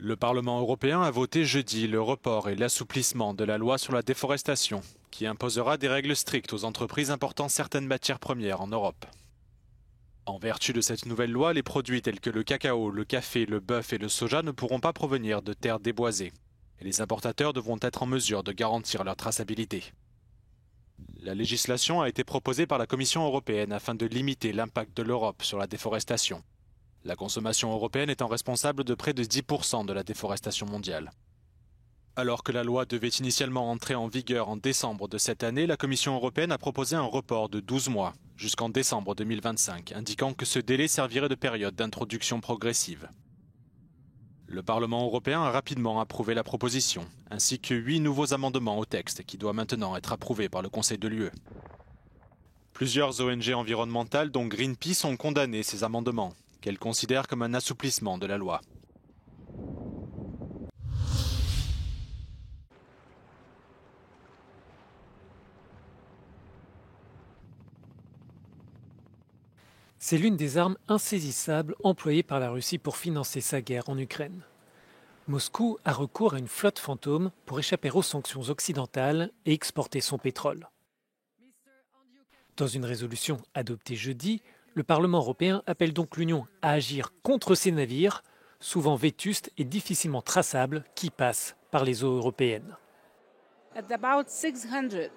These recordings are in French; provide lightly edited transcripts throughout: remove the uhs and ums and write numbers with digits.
Le Parlement européen a voté jeudi le report et l'assouplissement de la loi sur la déforestation, qui imposera des règles strictes aux entreprises important certaines matières premières en Europe. En vertu de cette nouvelle loi, les produits tels que le cacao, le café, le bœuf et le soja ne pourront pas provenir de terres déboisées, et les importateurs devront être en mesure de garantir leur traçabilité. La législation a été proposée par la Commission européenne afin de limiter l'impact de l'Europe sur la déforestation. La consommation européenne étant responsable de près de 10% de la déforestation mondiale. Alors que la loi devait initialement entrer en vigueur en décembre de cette année, la Commission européenne a proposé un report de 12 mois, jusqu'en décembre 2025, indiquant que ce délai servirait de période d'introduction progressive. Le Parlement européen a rapidement approuvé la proposition, ainsi que 8 nouveaux amendements au texte qui doit maintenant être approuvé par le Conseil de l'UE. Plusieurs ONG environnementales, dont Greenpeace, ont condamné ces amendements, qu'elles considèrent comme un assouplissement de la loi. C'est l'une des armes insaisissables employées par la Russie pour financer sa guerre en Ukraine. Moscou a recours à une flotte fantôme pour échapper aux sanctions occidentales et exporter son pétrole. Dans une résolution adoptée jeudi, le Parlement européen appelle donc l'Union à agir contre ces navires, souvent vétustes et difficilement traçables, qui passent par les eaux européennes. At about 600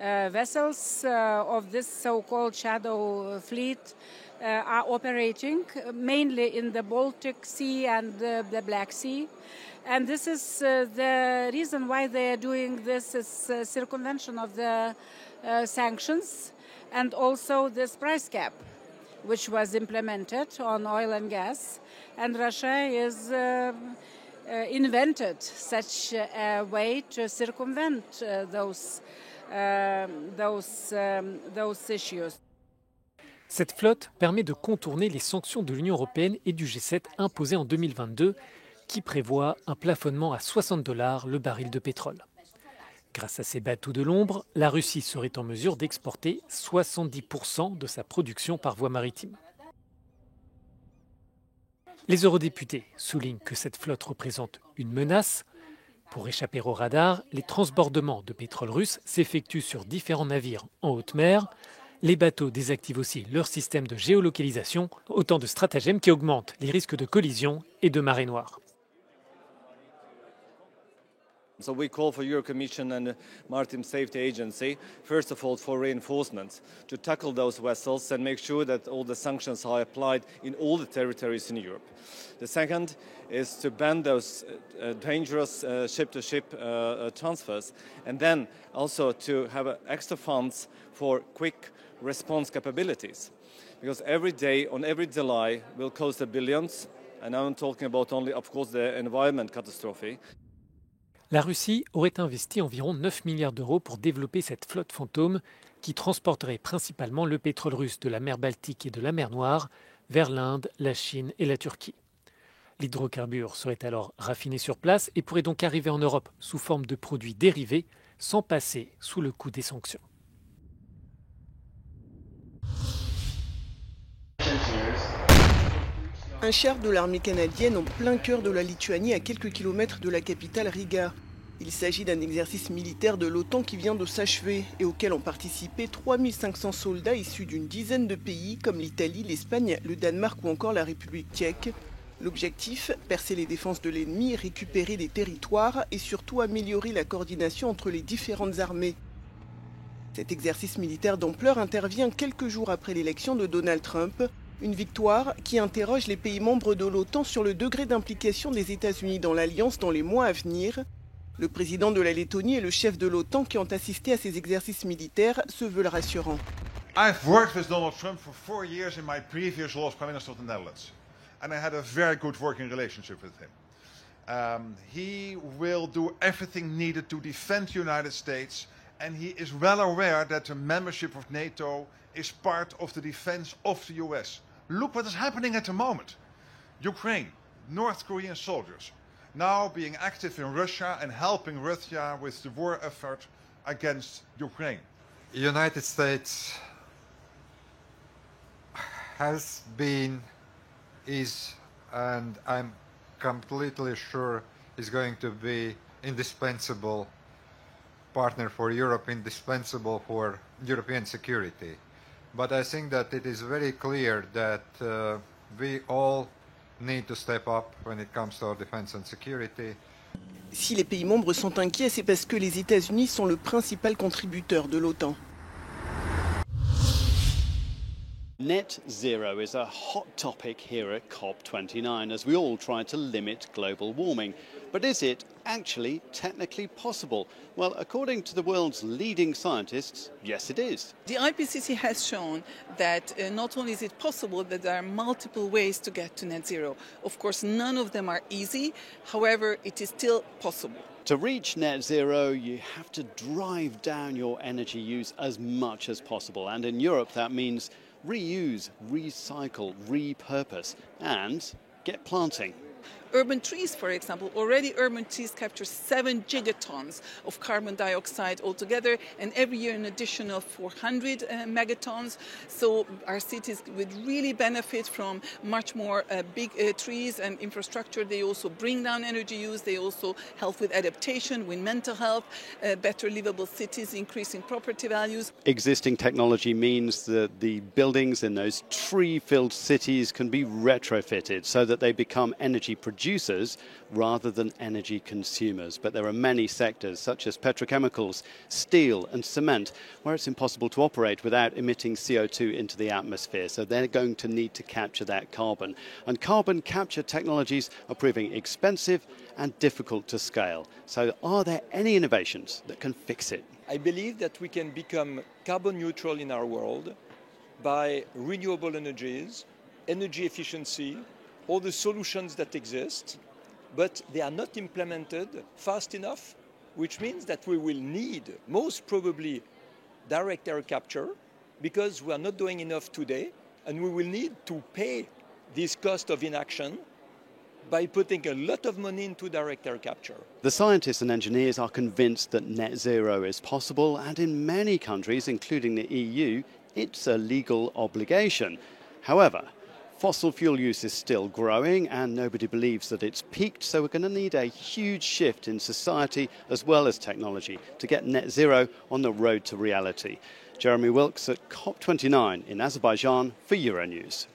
vessels of this so-called shadow fleet are operating mainly in the Baltic Sea and the Black Sea. And this is the reason why they are doing this is circumvention of the sanctions and also this price cap, which was implemented on oil and gas. And Russia is invented such a way to circumvent those issues. Cette flotte permet de contourner les sanctions de l'Union européenne et du G7 imposées en 2022, qui prévoient un plafonnement à $60 le baril de pétrole. Grâce à ces bateaux de l'ombre, la Russie serait en mesure d'exporter 70% de sa production par voie maritime. Les eurodéputés soulignent que cette flotte représente une menace. Pour échapper au radar, les transbordements de pétrole russe s'effectuent sur différents navires en haute mer. Les bateaux désactivent aussi leur système de géolocalisation, autant de stratagèmes qui augmentent les risques de collision et de marée noire. So we call for Euro Commission and the Maritime Safety Agency, first of all, for reinforcement to tackle those vessels and make sure that all the sanctions are applied in all the territories in Europe. The second is to ban those dangerous ship-to-ship transfers, and then also to have extra funds for quick response capabilities. Because every day on every delay will cost billions, and I'm talking about only, of course, the environment catastrophe. La Russie aurait investi environ 9 milliards d'euros pour développer cette flotte fantôme qui transporterait principalement le pétrole russe de la mer Baltique et de la mer Noire vers l'Inde, la Chine et la Turquie. L'hydrocarbure serait alors raffiné sur place et pourrait donc arriver en Europe sous forme de produits dérivés sans passer sous le coup des sanctions. Un char de l'armée canadienne en plein cœur de la Lituanie à quelques kilomètres de la capitale Riga. Il s'agit d'un exercice militaire de l'OTAN qui vient de s'achever et auquel ont participé 3500 soldats issus d'une dizaine de pays comme l'Italie, l'Espagne, le Danemark ou encore la République tchèque. L'objectif, percer les défenses de l'ennemi, récupérer des territoires et surtout améliorer la coordination entre les différentes armées. Cet exercice militaire d'ampleur intervient quelques jours après l'élection de Donald Trump. Une victoire qui interroge les pays membres de l'OTAN sur le degré d'implication des États-Unis dans l'Alliance dans les mois à venir. Le président de la Lettonie et le chef de l'OTAN qui ont assisté à ces exercices militaires se veulent rassurants. I've worked with Donald Trump for 4 years in my previous role as Prime Minister of the Netherlands. And I had a very good working relationship with him. He will do everything needed to defend the United States. And he is well aware that the membership of NATO is part of the defense of the US. Look what is happening at the moment. Ukraine, North Korean soldiers, now being active in Russia and helping Russia with the war effort against Ukraine. The United States has been, is, and I'm completely sure is going to be indispensable partner for Europe, indispensable for European security. But I think that it is very clear that we all need to step up when it comes to our defense and security. Si les pays membres sont inquiets, c'est parce que les États-Unis sont le principal contributeur de l'OTAN. Net zero is a hot topic here at COP29 as we all try to limit global warming. But is it actually technically possible? Well, according to the world's leading scientists, yes it is. The IPCC has shown that not only is it possible, but there are multiple ways to get to net zero. Of course, none of them are easy. However, it is still possible. To reach net zero, you have to drive down your energy use as much as possible. And in Europe, that means reuse, recycle, repurpose, and get planting. Urban trees, for example, already urban trees capture 7 gigatons of carbon dioxide altogether, and every year an additional 400 megatons. So our cities would really benefit from much more big trees and infrastructure. They also bring down energy use. They also help with adaptation, with mental health, better livable cities, increasing property values. Existing technology means that the buildings in those tree-filled cities can be retrofitted so that they become energy producers rather than energy consumers. But there are many sectors such as petrochemicals, steel and cement where it's impossible to operate without emitting CO2 into the atmosphere. So they're going to need to capture that carbon. And carbon capture technologies are proving expensive and difficult to scale. So are there any innovations that can fix it? I believe that we can become carbon neutral in our world by renewable energies, energy efficiency, all the solutions that exist, but they are not implemented fast enough, which means that we will need, most probably, direct air capture, because we are not doing enough today, and we will need to pay this cost of inaction by putting a lot of money into direct air capture. The scientists and engineers are convinced that net zero is possible, and in many countries, including the EU, it's a legal obligation. However, fossil fuel use is still growing and nobody believes that it's peaked, so we're going to need a huge shift in society as well as technology to get net zero on the road to reality. Jeremy Wilkes at COP29 in Azerbaijan for Euronews.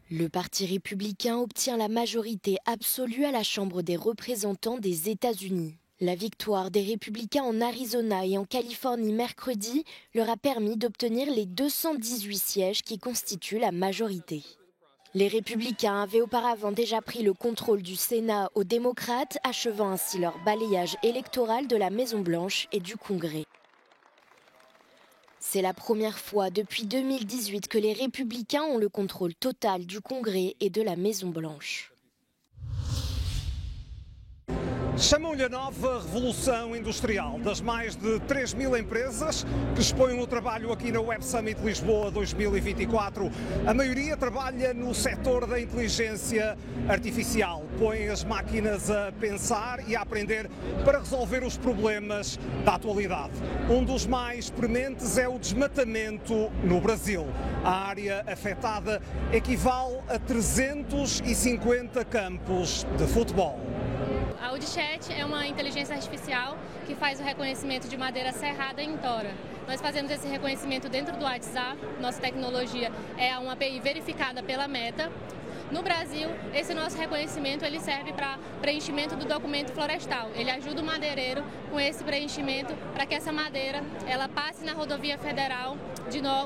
Le Parti républicain obtient la majorité absolue à la Chambre des représentants des États-Unis. La victoire des Républicains en Arizona et en Californie mercredi leur a permis d'obtenir les 218 sièges qui constituent la majorité. Les Républicains avaient auparavant déjà pris le contrôle du Sénat aux démocrates, achevant ainsi leur balayage électoral de la Maison-Blanche et du Congrès. C'est la première fois depuis 2018 que les Républicains ont le contrôle total du Congrès et de la Maison-Blanche. Chamam-lhe a nova revolução industrial das mais de 3.000 empresas que expõem o trabalho aqui na Web Summit Lisboa 2024. A maioria trabalha no setor da inteligência artificial. Põe as máquinas a pensar e a aprender para resolver os problemas da atualidade. Um dos mais prementes é o desmatamento no Brasil. A área afetada equivale a 350 campos de futebol. A AudiChat é uma inteligência artificial que faz o reconhecimento de madeira serrada em tora. Nós fazemos esse reconhecimento dentro do WhatsApp. Nossa tecnologia é uma API verificada pela Meta. No Brasil, esse nosso reconhecimento ele serve para preenchimento do documento florestal. Ele ajuda o madeireiro com esse preenchimento para que essa madeira ela passe na rodovia federal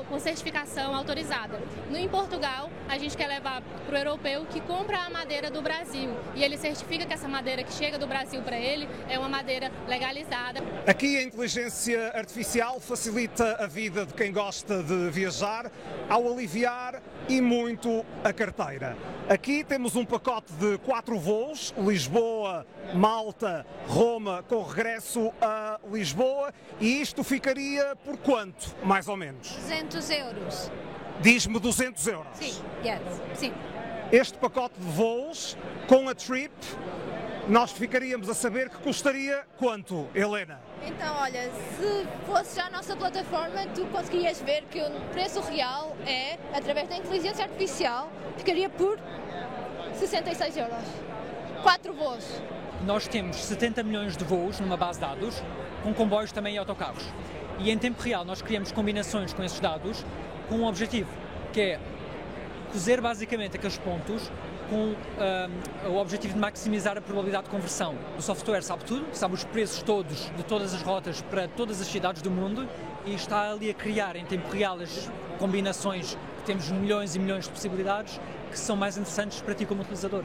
com certificação autorizada. Em Portugal, a gente quer levar para o europeu que compra a madeira do Brasil e ele certifica que essa madeira que chega do Brasil para ele é uma madeira legalizada. Aqui a inteligência artificial facilita a vida de quem gosta de viajar ao aliviar e muito a carteira. Aqui temos um pacote de 4 voos, Lisboa, Malta, Roma, com regresso a Lisboa, e isto ficaria por quanto, mais ou menos? 200 euros. Diz-me 200 euros. Sim, yes, sim. Este pacote de voos, com a trip, nós ficaríamos a saber que custaria quanto, Helena? Então, olha, se fosse já a nossa plataforma, tu conseguirias ver que o preço real é, através da inteligência artificial, ficaria por 66 euros. 4 voos. Nós temos 70 milhões de voos numa base de dados, com comboios também e autocarros. E em tempo real nós criamos combinações com esses dados com um objetivo, que é cozer basicamente aqueles pontos com o objetivo de maximizar a probabilidade de conversão. O software sabe tudo, sabe os preços todos de todas as rotas para todas as cidades do mundo e está ali a criar em tempo real as combinações que temos milhões e milhões de possibilidades que são mais interessantes para ti como utilizador.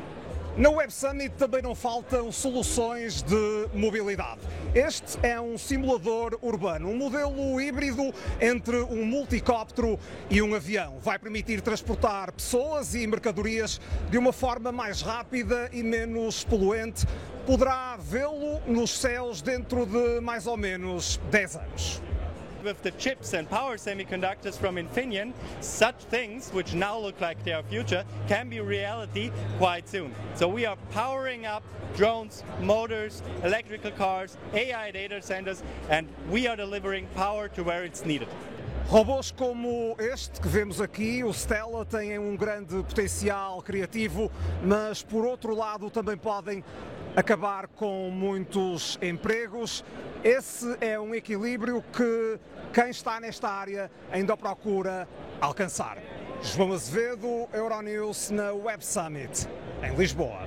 Na Web Summit também não faltam soluções de mobilidade. Este é um simulador urbano, um modelo híbrido entre um multicóptero e um avião. Vai permitir transportar pessoas e mercadorias de uma forma mais rápida e menos poluente. Poderá vê-lo nos céus dentro de mais ou menos 10 anos. With the chips and power semiconductors from Infineon, such things, which now look like their future, can be reality quite soon. So we are powering up drones, motors, electrical cars, AI data centers, and we are delivering power to where it's needed. Robôs como este que vemos aqui, o Stella, têm um grande potencial criativo, mas por outro lado também podem acabar com muitos empregos. Esse é um equilíbrio que quem está nesta área ainda procura alcançar. João Azevedo, Euronews, na Web Summit, em Lisboa.